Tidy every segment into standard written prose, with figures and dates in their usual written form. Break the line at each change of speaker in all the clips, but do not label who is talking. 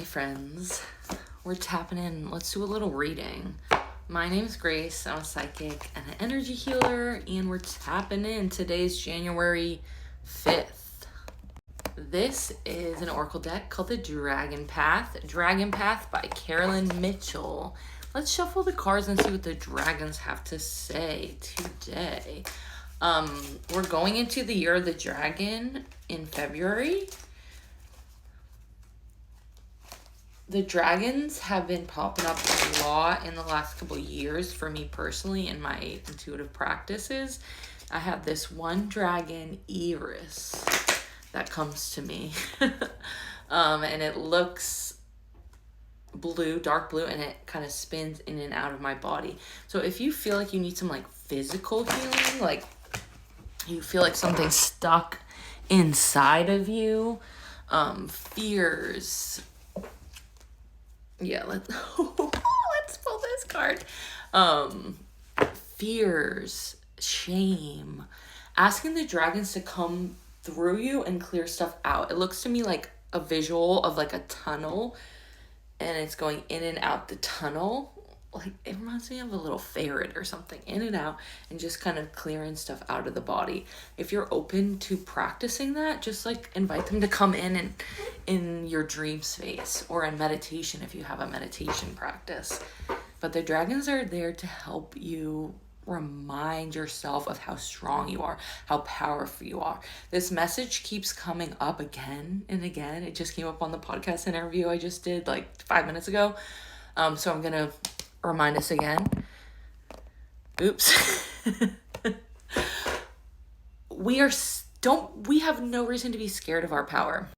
friends. We're tapping in. Let's do a little reading. My name's Grace. I'm a psychic and an energy healer, and we're tapping in. Today's January 5th. This is an oracle deck called the Dragon Path. Dragon Path by Carolyn Mitchell. Let's shuffle the cards and see what the dragons have to say today. We're going into the year of the dragon in February. The dragons have been popping up a lot in the last couple of years for me personally in my intuitive practices. I have this one dragon, Iris, that comes to me. And it looks blue, dark blue, and it kind of spins in and out of my body. So if you feel like you need some like physical healing, like you feel like something's stuck inside of you, fears, let's pull this card. Fears, shame, asking the dragons to come through you and clear stuff out. It looks to me like a visual of like a tunnel, and it's going in and out the tunnel. Like it reminds me of a little ferret or something, in and out, and just kind of clearing stuff out of the body. If you're open to practicing that, just like invite them to come in and in your dream space or in meditation if you have a meditation practice. But the dragons are there to help you remind yourself of how strong you are, how powerful you are. This message keeps coming up again and again. It just came up on the podcast interview I just did like 5 minutes ago. So I'm gonna remind us again. Oops. We have no reason to be scared of our power.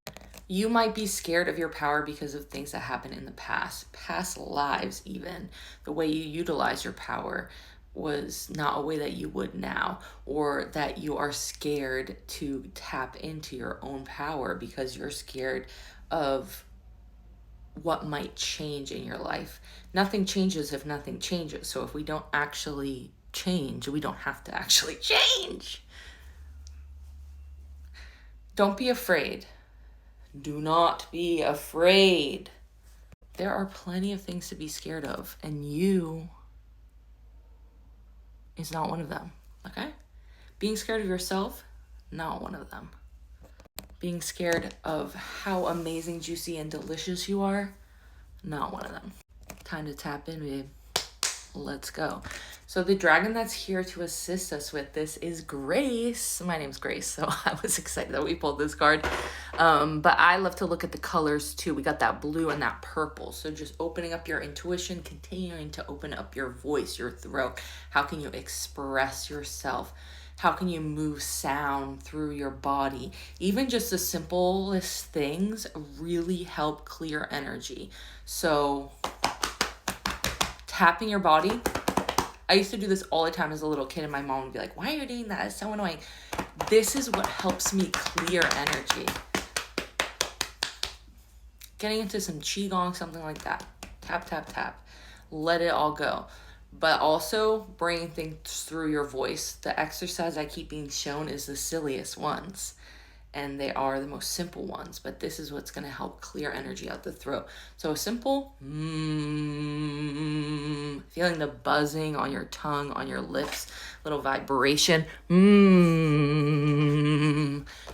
You might be scared of your power because of things that happened in the past lives even. The way you utilize your power was not a way that you would now, or that you are scared to tap into your own power because you're scared of what might change in your life. Nothing changes if nothing changes. So if we don't actually change, we don't have to actually change. Don't be afraid. Do not be afraid. There are plenty of things to be scared of, and you is not one of them, okay? Being scared of yourself, not one of them. Being scared of how amazing, juicy, and delicious you are, not one of them. Time to tap in, babe. Let's go. So the dragon that's here to assist us with this is Grace. My name's Grace, so I was excited that we pulled this card. But I love to look at the colors too. We got that blue and that purple. So just opening up your intuition, continuing to open up your voice, your throat. How can you express yourself? How can you move sound through your body? Even just the simplest things really help clear energy. So tapping your body. I used to do this all the time as a little kid, and my mom would be like, why are you doing that? It's so annoying. This is what helps me clear energy. Getting into some qigong, something like that. Tap, tap, tap. Let it all go. But also bringing things through your voice. The exercise I keep being shown is the silliest ones, and they are the most simple ones, but this is what's going to help clear energy out the throat. So simple, feeling the buzzing on your tongue, on your lips, little vibration,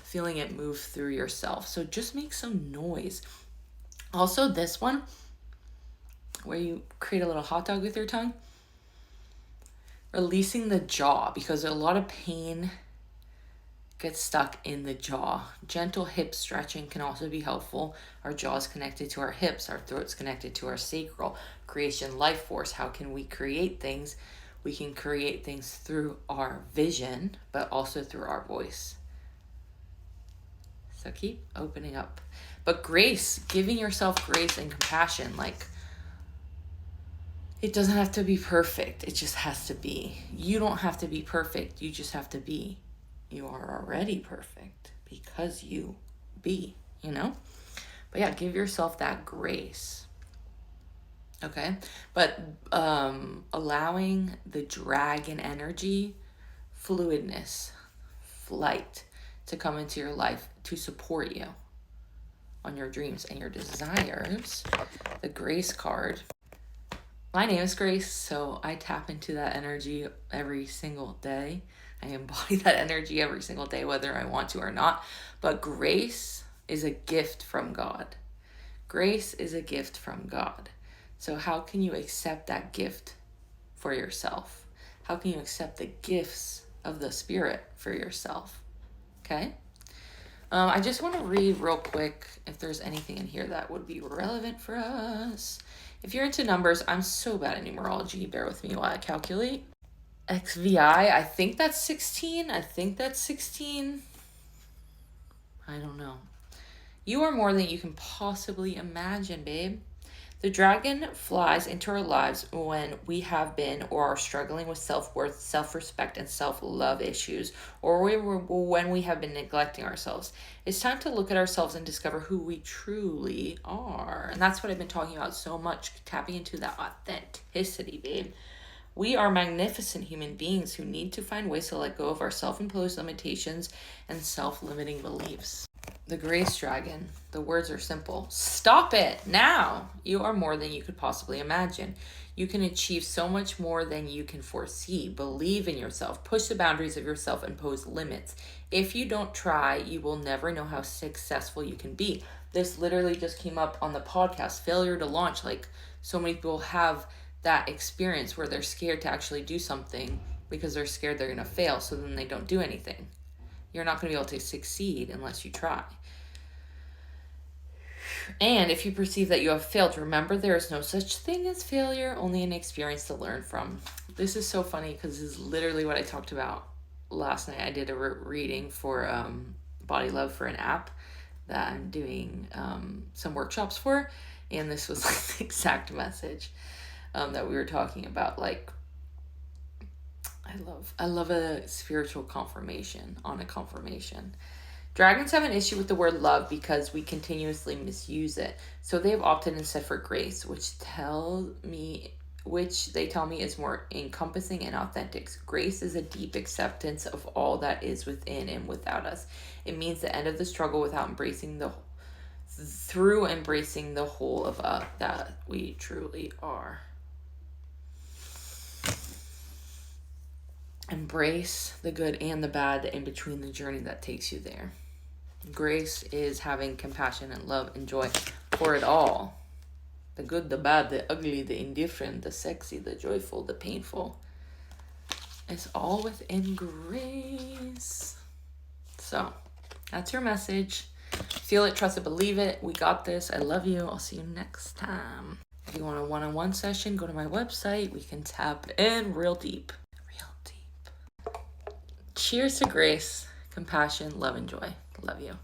feeling it move through yourself. So just make some noise. Also this one, where you create a little hot dog with your tongue, releasing the jaw, because a lot of pain gets stuck in the jaw. Gentle hip stretching can also be helpful. Our jaw is connected to our hips. Our throat's connected to our sacral. Creation, life force. How can we create things? We can create things through our vision, but also through our voice. So keep opening up. But grace, giving yourself grace and compassion, like it doesn't have to be perfect. It just has to be. You don't have to be perfect. You just have to be. You are already perfect because you be, you know? But yeah, give yourself that grace. Okay? But allowing the dragon energy, fluidness, flight to come into your life to support you. on your dreams and your desires. The Grace card. My name is Grace, so I tap into that energy every single day. I embody that energy every single day, whether I want to or not. But grace is a gift from God. Grace is a gift from God. So how can you accept that gift for yourself? How can you accept the gifts of the Spirit for yourself? Okay? I just want to read real quick if there's anything in here that would be relevant for us. If you're into numbers, I'm so bad at numerology. Bear with me while I calculate. XVI, I think that's 16. I don't know. You are more than you can possibly imagine, babe. The dragon flies into our lives when we have been or are struggling with self-worth, self-respect, and self-love issues, or when we have been neglecting ourselves. It's time to look at ourselves and discover who we truly are. And that's what I've been talking about so much, tapping into that authenticity, babe. We are magnificent human beings who need to find ways to let go of our self-imposed limitations and self-limiting beliefs. The Grace Dragon. The words are simple. Stop it now. You are more than you could possibly imagine. You can achieve so much more than you can foresee. Believe in yourself. Push the boundaries of yourself and pose limits. If you don't try, you will never know how successful you can be. This literally just came up on the podcast, Failure to Launch. Like, so many people have that experience where they're scared to actually do something because they're scared they're going to fail, so then they don't do anything. You're not going to be able to succeed unless you try. And if you perceive that you have failed, remember there is no such thing as failure, only an experience to learn from. This is so funny because this is literally what I talked about last night. I did a reading for Body Love for an app that I'm doing some workshops for. And this was like the exact message that we were talking about. Like, I love a spiritual confirmation on a confirmation. Dragons have an issue with the word love because we continuously misuse it. So they have opted instead for grace, which they tell me is more encompassing and authentic. Grace is a deep acceptance of all that is within and without us. It means the end of the struggle without embracing through embracing the whole of us that we truly are. Embrace the good and the bad, the in between, the journey that takes you there. Grace is having compassion and love and joy for it all. The good, the bad, the ugly, the indifferent, the sexy, the joyful, the painful. It's all within grace. So, that's your message. Feel it, trust it, believe it. We got this. I love you. I'll see you next time. If you want a one-on-one session, go to my website. We can tap in real deep. Cheers to grace, compassion, love, and joy. Love you.